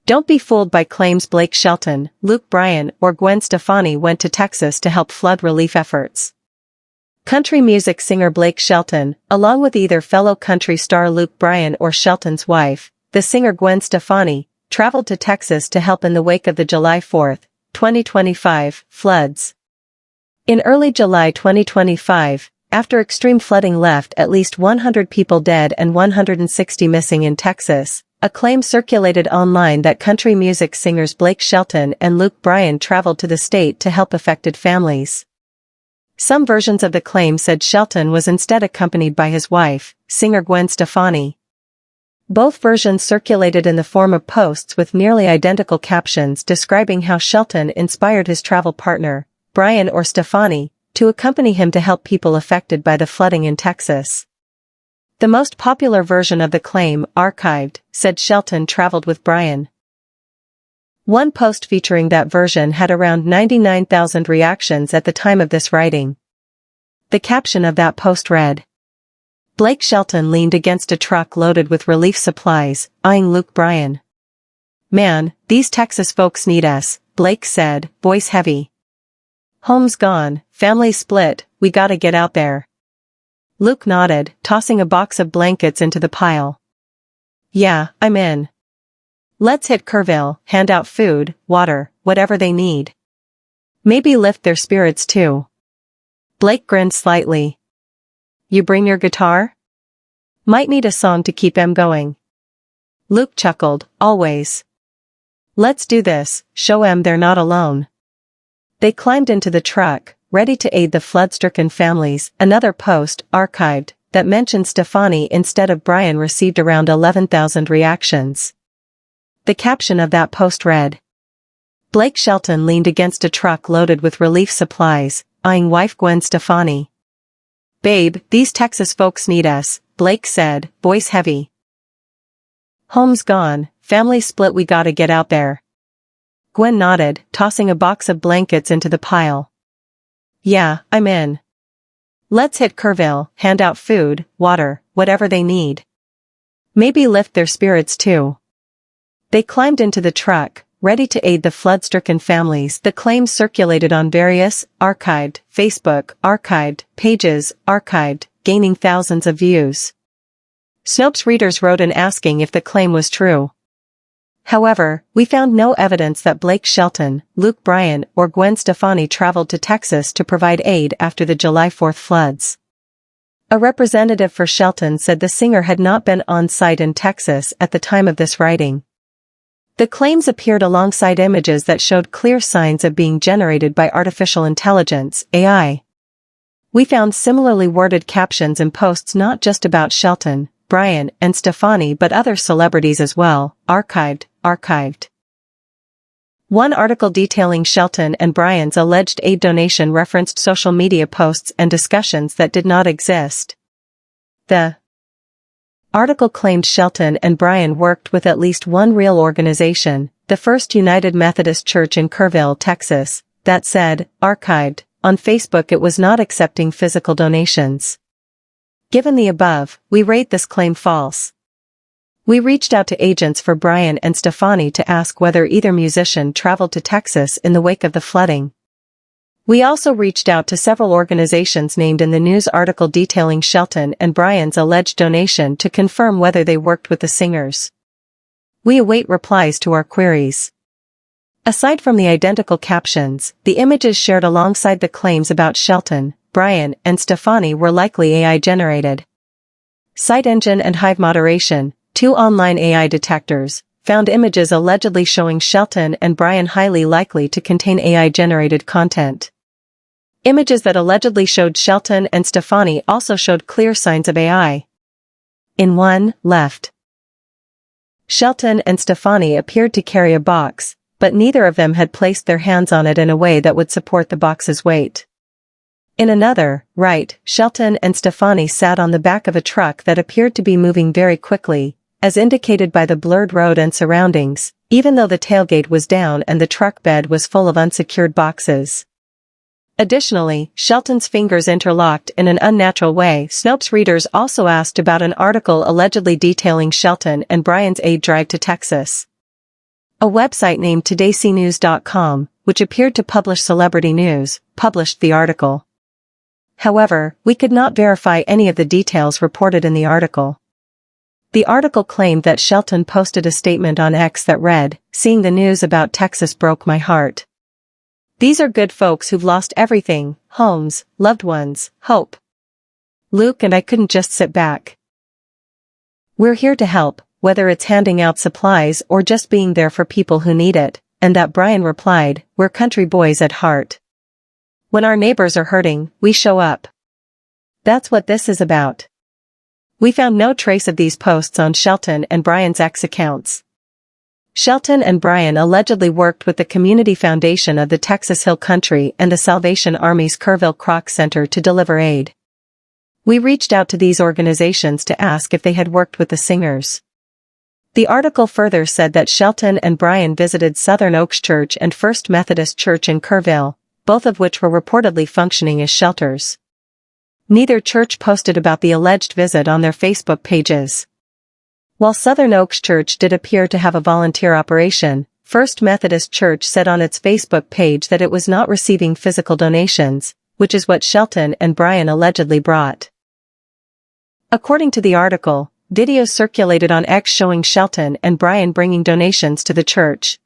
Don't be fooled by claims Blake Shelton, Bryan, or Gwen Stefani went to Texas to help flood relief efforts. Country music singer Blake Shelton, along with either fellow country star Bryan or Shelton's wife, the singer Gwen Stefani, traveled to Texas to help in the wake of the July 4, 2025, floods. In early July 2025, after extreme flooding left at least 100 people dead and 160 missing in Texas, a claim circulated online that country music singers Blake Shelton and Bryan traveled to the state to help affected families. Some versions of the claim said Shelton was instead accompanied by his wife, singer Gwen Stefani. Both versions circulated in the form of posts with nearly identical captions describing how Shelton inspired his travel partner, Bryan or Stefani, to accompany him to help people affected by the flooding in Texas. The most popular version of the claim, archived, said Shelton traveled with Bryan. One post featuring that version had around 99,000 reactions at the time of this writing. The caption of that post read, "Blake Shelton leaned against a truck loaded with relief supplies, eyeing Bryan. Man, these Texas folks need us," Blake said, voice heavy. "Home's gone, family split, we gotta get out there." Luke nodded, tossing a box of blankets into the pile. "Yeah, I'm in. Let's hit Kerrville, hand out food, water, whatever they need. Maybe lift their spirits too." Blake grinned slightly. "You bring your guitar? Might need a song to keep em going." Luke chuckled, "Always. Let's do this, show em they're not alone." They climbed into the truck, ready to aid the flood-stricken families. Another post, archived, that mentioned Stefani instead of Bryan received around 11,000 reactions. The caption of that post read, "Blake Shelton leaned against a truck loaded with relief supplies, eyeing wife Gwen Stefani. Babe, these Texas folks need us," Blake said, voice heavy. "Home's gone, family split, we gotta get out there." Gwen nodded, tossing a box of blankets into the pile. "Yeah, I'm in. Let's hit Kerrville, hand out food, water, whatever they need. Maybe lift their spirits too." They climbed into the truck, ready to aid the flood-stricken families. The claims circulated on various, archived, Facebook, archived, pages, archived, gaining thousands of views. Snopes readers wrote in asking if the claim was true. However, we found no evidence that Blake Shelton, Bryan, or Gwen Stefani traveled to Texas to provide aid after the July 4 floods. A representative for Shelton said the singer had not been on site in Texas at the time of this writing. The claims appeared alongside images that showed clear signs of being generated by artificial intelligence, AI. We found similarly worded captions and posts not just about Shelton, Bryan, and Stefani but other celebrities as well, archived. One article detailing Shelton and Bryan's alleged aid donation referenced social media posts and discussions that did not exist. The article claimed Shelton and Bryan worked with at least one real organization, the First United Methodist Church in Kerrville, Texas, that said, archived, on Facebook it was not accepting physical donations. Given the above, we rate this claim false. We reached out to agents for Bryan and Stefani to ask whether either musician traveled to Texas in the wake of the flooding. We also reached out to several organizations named in the news article detailing Shelton and Bryan's alleged donation to confirm whether they worked with the singers. We await replies to our queries. Aside from the identical captions, the images shared alongside the claims about Shelton, Bryan, and Stefani were likely AI-generated. SiteEngine and Hive Moderation, two online AI detectors, found images allegedly showing Shelton and Bryan highly likely to contain AI-generated content. Images that allegedly showed Shelton and Stefani also showed clear signs of AI. In one, left, Shelton and Stefani appeared to carry a box, but neither of them had placed their hands on it in a way that would support the box's weight. In another, right, Shelton and Stefani sat on the back of a truck that appeared to be moving very quickly, as indicated by the blurred road and surroundings, even though the tailgate was down and the truck bed was full of unsecured boxes. Additionally, Shelton's fingers interlocked in an unnatural way. Snopes readers also asked about an article allegedly detailing Shelton and Bryan's aid drive to Texas. A website named todaycnews.com, which appeared to publish celebrity news, published the article. However, we could not verify any of the details reported in the article. The article claimed that Shelton posted a statement on X that read, "Seeing the news about Texas broke my heart. These are good folks who've lost everything, homes, loved ones, hope. Luke and I couldn't just sit back. We're here to help, whether it's handing out supplies or just being there for people who need it," and that Bryan replied, "We're country boys at heart. When our neighbors are hurting, we show up. That's what this is about." We found no trace of these posts on Shelton and Bryan's X accounts. Shelton and Bryan allegedly worked with the Community Foundation of the Texas Hill Country and the Salvation Army's Kerrville Croc Center to deliver aid. We reached out to these organizations to ask if they had worked with the singers. The article further said that Shelton and Bryan visited Southern Oaks Church and First Methodist Church in Kerrville, both of which were reportedly functioning as shelters. Neither church posted about the alleged visit on their Facebook pages. While Southern Oaks Church did appear to have a volunteer operation, First Methodist Church said on its Facebook page that it was not receiving physical donations, which is what Shelton and Bryan allegedly brought. According to the article, videos circulated on X showing Shelton and Bryan bringing donations to the church,